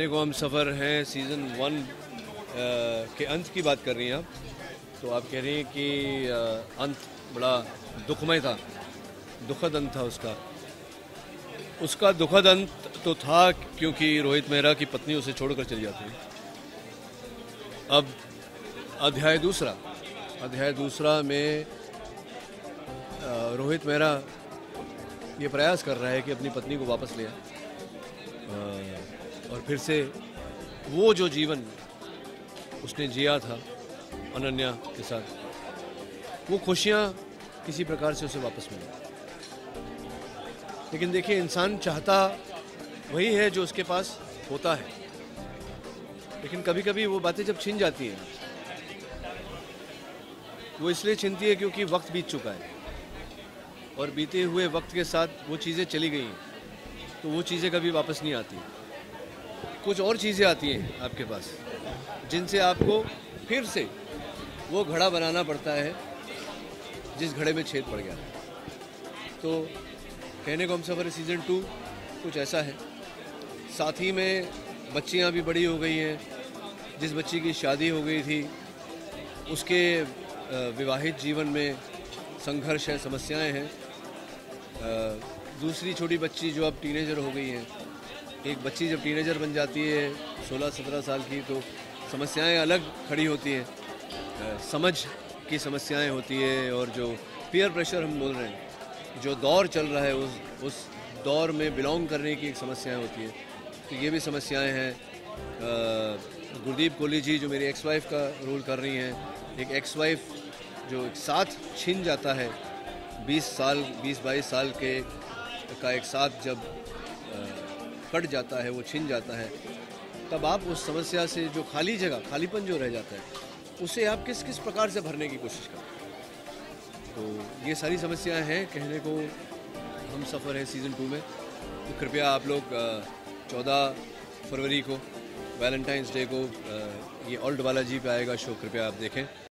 कहने को हम सफ़र हैं सीज़न 1 के अंत की बात कर रही हैं आप, तो आप कह रही हैं कि अंत बड़ा दुखमय था, दुखद अंत था उसका दुखद अंत तो था क्योंकि रोहित मेहरा की पत्नी उसे छोड़कर चली जाती है। अब अध्याय दूसरा में रोहित मेहरा ये प्रयास कर रहा है कि अपनी पत्नी को वापस ले आए और फिर से वो जो जीवन उसने जिया था अनन्या के साथ, वो खुशियाँ किसी प्रकार से उसे वापस मिली। लेकिन देखिए, इंसान चाहता वही है जो उसके पास होता है, लेकिन कभी कभी वो बातें जब छिन जाती हैं, वो इसलिए छिनती है क्योंकि वक्त बीत चुका है और बीते हुए वक्त के साथ वो चीज़ें चली गई हैं, तो वो चीज़ें कभी वापस नहीं आती। कुछ और चीज़ें आती हैं आपके पास जिनसे आपको फिर से वो घड़ा बनाना पड़ता है जिस घड़े में छेद पड़ गया है। तो कहने को हम सफ़र सीज़न 2 कुछ ऐसा है। साथ ही में बच्चियां भी बड़ी हो गई हैं। जिस बच्ची की शादी हो गई थी उसके विवाहित जीवन में संघर्ष है, समस्याएं हैं। दूसरी छोटी बच्ची जो अब टीनेजर हो गई है, एक बच्ची जब टीनेजर बन जाती है 16-17 साल की, तो समस्याएं अलग खड़ी होती हैं, समझ की समस्याएं होती है, और जो पीयर प्रेशर हम बोल रहे हैं, जो दौर चल रहा है उस दौर में बिलोंग करने की एक समस्याएं होती है। तो ये भी समस्याएं हैं। गुरदीप कोहली जी जो मेरी एक्स वाइफ का रोल कर रही हैं, एक एक्स वाइफ जो एक साथ छिन जाता है 20-22 साल के का एक साथ जब कट जाता है, वो छिन जाता है, तब आप उस समस्या से जो खालीपन जो रह जाता है, उसे आप किस किस प्रकार से भरने की कोशिश करते हैं। तो ये सारी समस्याएं हैं कहने को हम सफ़र है सीज़न 2 में। तो कृपया आप लोग 14 फरवरी को वैलेंटाइंस डे को ये ओल्ड बालाजी पे आएगा शो, कृपया आप देखें।